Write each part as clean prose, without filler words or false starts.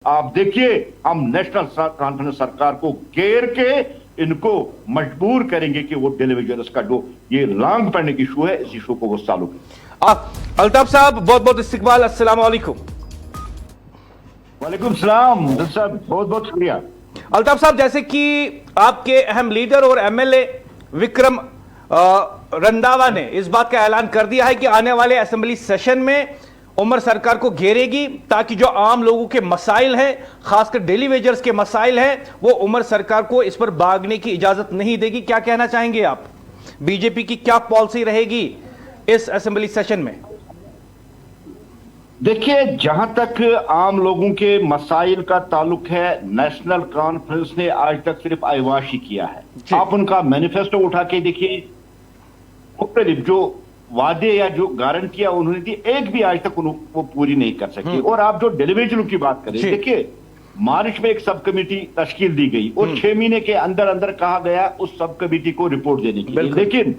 आप देखिए, हम नेशनल कॉन्फ्रेंस सरकार को घेर के इनको मजबूर करेंगे कि वो टेलीविजन का जो ये लॉन्ग पेंडिंग इशू है, इस इशू को वो सॉल्व करें। अल्ताफ साहब बहुत बहुत इस्तकबाल, अस्सलाम वालेकुम। वालेकुम सलाम साहब, बहुत बहुत शुक्रिया। अल्ताफ साहब, जैसे कि आपके अहम लीडर और एमएलए विक्रम रंधावा ने इस बात का ऐलान कर दिया है कि आने वाले असेंबली सेशन में उमर सरकार को घेरेगी ताकि जो आम लोगों के मसाइल हैं, खासकर डेली वेजर्स के मसाइल हैं, वो उमर सरकार को इस पर भागने की इजाजत नहीं देगी। क्या कहना चाहेंगे आप? बीजेपी की क्या पॉलिसी रहेगी इस असेंबली सेशन में? देखिए, जहां तक आम लोगों के मसाइल का ताल्लुक है, नेशनल कॉन्फ्रेंस ने आज तक सिर्फ आइवाशी किया है। आप उनका मैनिफेस्टो उठा के देखिए, मुख्तलिफ जो वादे या जो गारंटियां उन्होंने दी, एक भी आज तक वो पूरी नहीं कर सके। और आप जो डेलीवेजन की बात करें, देखिए मार्च में एक सब कमेटी तश्कील दी गई और 6 महीने के अंदर अंदर कहा गया उस सब कमेटी को रिपोर्ट देने के लिए, लेकिन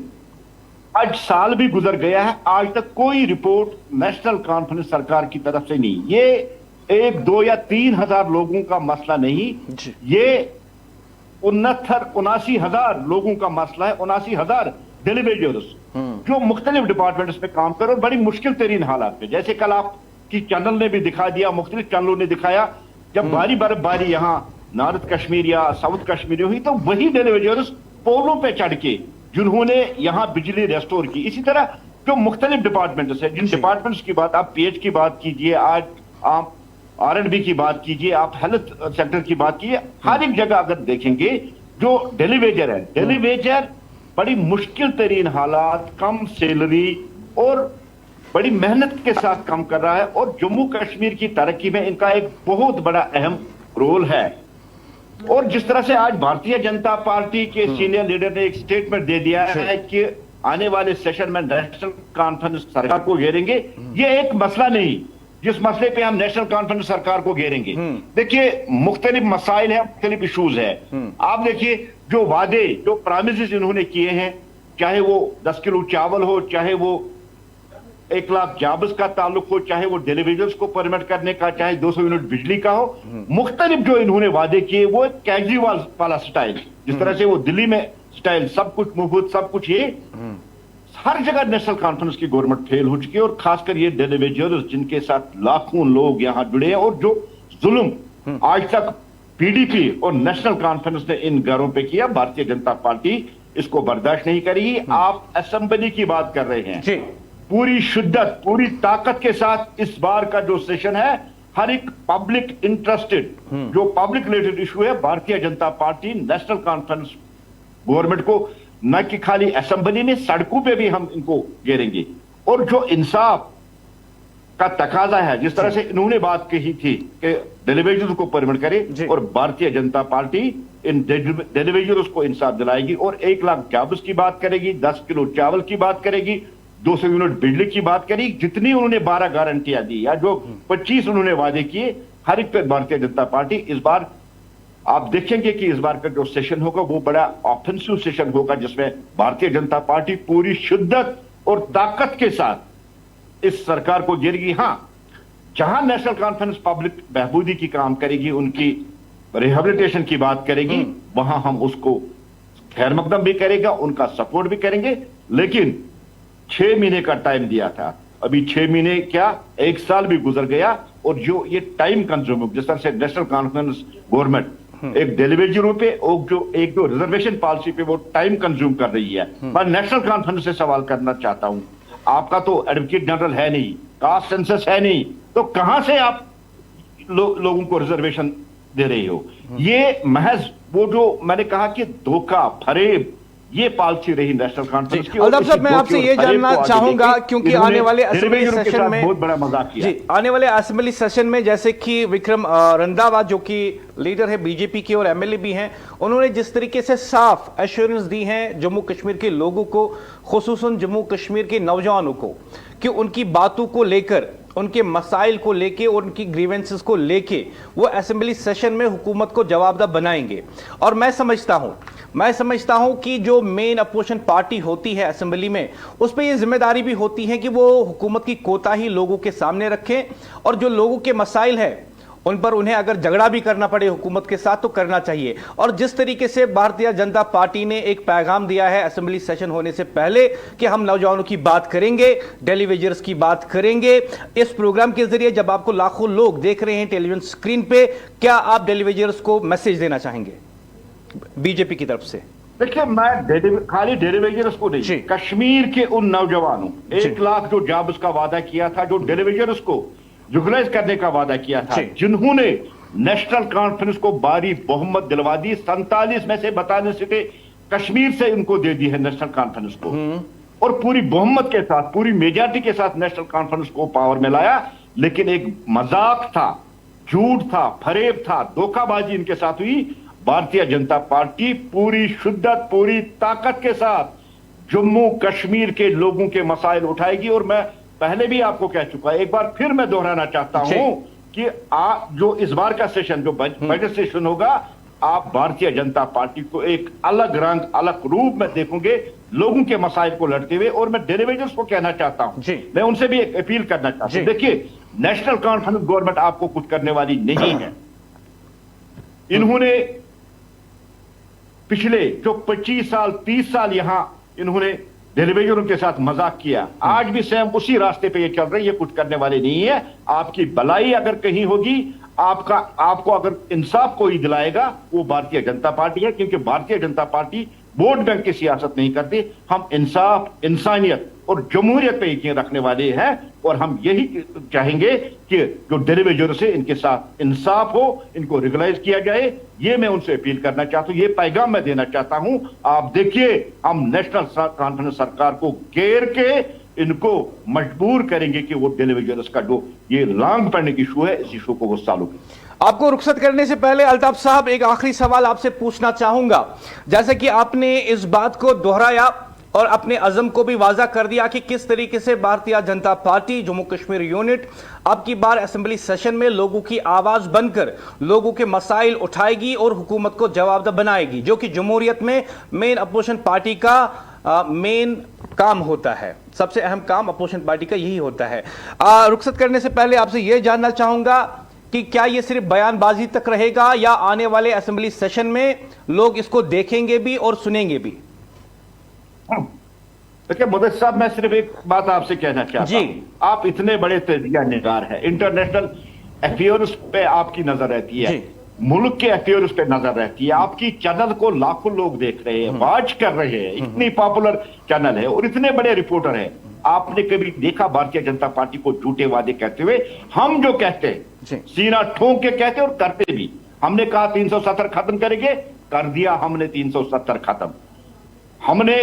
आज साल भी गुजर गया है, आज तक कोई रिपोर्ट नेशनल कॉन्फ्रेंस सरकार की तरफ से नहीं। ये 1, 2 या 3 हजार लोगों का मसला नहीं, ये 79 हजार लोगों का मसला है। 79 हजार डेलीवेजर्स जो मुख्तलिफ डिपार्टमेंट्स में काम कर और बड़ी मुश्किल तरीन हालात में, जैसे कल आपकी चैनल ने भी दिखा दिया, मुख्तलिफ चैनलों ने दिखाया, जब भारी बर्फबारी यहाँ नॉर्थ कश्मीर या साउथ कश्मीर हुई तो वही डेलीवेजर्स पोलों पे चढ़ के जिन्होंने यहाँ बिजली रेस्टोर की। इसी तरह जो मुख्तलिफ डिपार्टमेंट्स है, जिन डिपार्टमेंट्स की बात, आप पीएच की बात कीजिए, आज आप आरएंडबी की बात कीजिए, आप हेल्थ सेक्टर की बात कीजिए, हर एक जगह अगर देखेंगे जो डेलीवेजर है, डेलीवेजर बड़ी मुश्किल तरीन हालात, कम सैलरी और बड़ी मेहनत के साथ काम कर रहा है। और जम्मू कश्मीर की तरक्की में इनका एक बहुत बड़ा अहम रोल है। और जिस तरह से आज भारतीय जनता पार्टी के सीनियर लीडर ने एक स्टेटमेंट दे दिया है कि आने वाले सेशन में नेशनल कॉन्फ्रेंस सरकार को घेरेंगे, ये एक मसला नहीं जिस मसले पे हम नेशनल कॉन्फ्रेंस सरकार को घेरेंगे। देखिए, मुख्तलिफ मसाइल है, मुख्तलिफ इशूज है। आप देखिए जो वादे, जो प्रॉमिसेस इन्होंने किए हैं, चाहे वो 10 किलो चावल हो, चाहे वो 1 लाख जॉब्स का ताल्लुक हो, चाहे वो डेलीवेजर्स को परमिट करने का, चाहे 200 यूनिट बिजली का हो, मुख्तलिफ जो इन्होंने वादे किए वो एक केजरीवाल वाला स्टाइल, जिस तरह से वो दिल्ली में स्टाइल, सब कुछ मुफ्त, सब कुछ, ये हर जगह नेशनल कॉन्फ्रेंस की गवर्नमेंट फेल हो चुकी है। और खासकर ये डेलीवेजर्स जिनके साथ लाखों लोग यहां जुड़े हैं और जो जुल्म आज तक पीडीपी और नेशनल कॉन्फ्रेंस ने इन घरों पे किया, भारतीय जनता पार्टी इसको बर्दाश्त नहीं करेगी। आप असेंबली की बात कर रहे हैं, पूरी शिद्दत, पूरी ताकत के साथ इस बार का जो सेशन है, हर एक पब्लिक इंटरेस्टेड जो पब्लिक रिलेटेड इशू है, Bharatiya Janata party national conference government को न कि खाली असेंबली में, सड़कों पे भी हम इनको घेरेंगे। और जो इंसाफ का तकाजा है, जिस तरह से इन्होंने बात कही थी कि डेलीवेजर्स को परमिट करे, और भारतीय जनता पार्टी इन डेलीवेजर्स को इंसाफ दिलाएगी और 1 लाख जॉब्स की बात करेगी, 10 किलो चावल की बात करेगी, 200 यूनिट बिजली की बात करेगी। जितनी उन्होंने 12 गारंटियां दी या जो 25 उन्होंने वादे किए, हर एक पे भारतीय जनता पार्टी इस बार, आप देखेंगे कि इस बार का जो सेशन होगा वो बड़ा ऑफेंसिव सेशन होगा, जिसमें भारतीय जनता पार्टी पूरी शिद्दत और ताकत के साथ इस सरकार को घेरेगी। हां, जहां नेशनल कॉन्फ्रेंस पब्लिक बहबूदी की काम करेगी, उनकी रिहेबिलिटेशन की बात करेगी, वहां हम उसको खैर मकदम भी करेगा, उनका सपोर्ट भी करेंगे। लेकिन 6 महीने का टाइम दिया था, अभी 6 महीने क्या, 1 साल भी गुजर गया। और जो ये टाइम कंज्यूम, जिस तरह से नेशनल कॉन्फ्रेंस गवर्नमेंट एक डेलीवेजरों पे और जो रिजर्वेशन पॉलिसी पे वो टाइम कंज्यूम कर रही है, मैं नेशनल कॉन्फ्रेंस से सवाल करना चाहता हूं, आपका तो एडवोकेट जनरल है नहीं, कास्ट सेंसस है नहीं, तो कहां से आप लोगों को रिजर्वेशन दे रही हो? ये महज वो जो मैंने कहा कि धोखा, फरेब, ये पॉलिसी रही नेशनल कॉन्फ्रेंस की। अल्ताफ साहब, मैं आपसे ये जानना चाहूंगा, क्योंकि आने वाले असेंबली सेशन में बहुत बड़ा मजाक किया, आने वाले असेंबली सेशन में जैसे कि विक्रम रंधावा जो कि लीडर है बीजेपी के और एमएलए भी हैं, उन्होंने जिस तरीके से साफ एश्योरेंस दी है जम्मू कश्मीर के लोगों को, खुसूसन जम्मू कश्मीर के नौजवानों को, कि उनकी बातों को लेकर, उनके मसाइल को लेके और उनकी ग्रीवेंसेस को लेके वो असेंबली सेशन में हुकूमत को जवाबदेह बनाएंगे। और मैं समझता हूं कि जो मेन अपोजिशन पार्टी होती है असेंबली में, उस पर यह जिम्मेदारी भी होती है कि वो हुकूमत की कोताही लोगों के सामने रखें और जो लोगों के मसाइल है उन पर उन्हें अगर झगड़ा भी करना पड़े हुकूमत के साथ तो करना चाहिए। और जिस तरीके से भारतीय जनता पार्टी ने एक पैगाम दिया है असेंबली सेशन होने से पहले कि हम नौजवानों की बात करेंगे, डेली वेजर्स की बात करेंगे, इस प्रोग्राम के जरिए जब आपको लाखों लोग देख रहे हैं टेलीविजन स्क्रीन पे, क्या आप डेली वेजर्स को मैसेज देना चाहेंगे बीजेपी की तरफ से? देखिए, मैं खाली डेली वेजर्स को नहीं, कश्मीर के उन नौजवानों 1 लाख जो जॉब्स का वादा किया था, जो डेली वेजर्स को यूटिलाइज करने का वादा किया था, जिन्होंने नेशनल कॉन्फ्रेंस को भारी बहुमत दिलवा दी, 47 में से 42 सीटें कश्मीर से उनको दे दी है नेशनल कॉन्फ्रेंस को, और पूरी बहुमत के साथ, पूरी मेजॉरिटी के साथ नेशनल कॉन्फ्रेंस को पावर में लाया। लेकिन एक मजाक था, झूठ था, फरेब था, धोखाबाजी इनके साथ हुई। भारतीय जनता पार्टी पूरी शिद्दत, पूरी ताकत के साथ जम्मू कश्मीर के लोगों के मसाइल उठाएगी। और मैं पहले भी आपको कह चुका, एक बार फिर मैं दोहराना चाहता हूं कि जो इस बार का सेशन, जो बजट सेशन होगा, आप भारतीय जनता पार्टी को एक अलग रंग, अलग रूप में देखोगे, लोगों के मसाइल को लड़ते हुए। और मैं डेलीवेजर्स को कहना चाहता हूं, मैं उनसे भी एक अपील करना चाहता हूं। देखिए, नेशनल कॉन्फ्रेंस गवर्नमेंट आपको कुछ करने वाली नहीं है। इन्होंने पिछले जो 25 साल 30 साल यहां इन्होंने डेलीवेजरों के साथ मजाक किया, आज भी सेम उसी रास्ते पे ये चल रही है, कुछ करने वाले नहीं है। आपकी भलाई अगर कहीं होगी, आपको अगर इंसाफ कोई दिलाएगा, वो भारतीय जनता पार्टी है। क्योंकि Bharatiya Janata party vote bank की सियासत नहीं करती, हम इंसाफ, इंसानियत और जमहूरियत पे यकीन रखने वाले हैं। और हम यही चाहेंगे कि जो डेलीवेजर से इनके साथ इंसाफ हो, इनको रेगुलाइज किया जाए। ये मैं उनसे अपील करना चाहता हूं, ये पैगाम मैं देना चाहता हूं। आप देखिए, हम नेशनल कॉन्फ्रेंस सरकार को घेर के इनको मजबूर करेंगे कि वो डेलीवेजर्स का जो ये लांग पड़ने की इशू है, इस इशू को वो सॉल्व करें। आपको रुखसत करने से पहले अल्ताफ साहब, एक आखिरी सवाल आपसे पूछना चाहूंगा। जैसे कि आपने इस बात को दोहराया और अपने अज़म को भी वाज़ा कर दिया कि किस तरीके से भारतीय जनता पार्टी जम्मू कश्मीर यूनिट अब की बार असेंबली सेशन में लोगों की आवाज बनकर लोगों के मसाइल उठाएगी और हुकूमत को जवाबदेह बनाएगी, जो कि जमहूरियत में मेन अपोजिशन पार्टी का मेन काम होता है। सबसे अहम काम अपोजिशन पार्टी का यही होता है। रुखसत करने से पहले आपसे यह जानना चाहूंगा कि क्या यह सिर्फ बयानबाजी तक रहेगा या आने वाले असेंबली सेशन में लोग इसको देखेंगे भी और सुनेंगे भी? देखिए मुदस्सिर साहब, मैं सिर्फ एक बात आपसे कहना चाहता हूं। आप इतने बड़े तजिया निगार हैं, इंटरनेशनल अफेयर्स पे आपकी नजर रहती है, मुल्क के अफेयर्स पे नजर रहती है। आपकी चैनल को लाखों लोग देख रहे हैं, वॉच कर रहे हैं, इतनी पॉपुलर चैनल है और इतने बड़े रिपोर्टर हैं। आपने कभी देखा भारतीय जनता पार्टी को झूठे वादे कहते हुए? हम जो कहते हैं, सीना ठोंक के कहते और करते भी। हमने कहा 370 खत्म करेंगे, कर दिया हमने 370 खत्म। हमने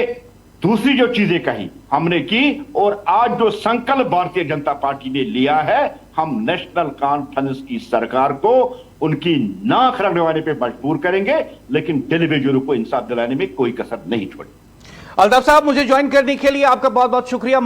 दूसरी जो चीजें कही हमने की, और आज जो संकल्प भारतीय जनता पार्टी ने लिया है, हम नेशनल कॉन्फ्रेंस की सरकार को उनकी नाक रगड़वाने पे मजबूर करेंगे, लेकिन टेलीविजनों को इंसाफ दिलाने में कोई कसर नहीं छोड़ेंगे। अल्ताफ साहब, मुझे ज्वाइन करने के लिए आपका बहुत बहुत शुक्रिया।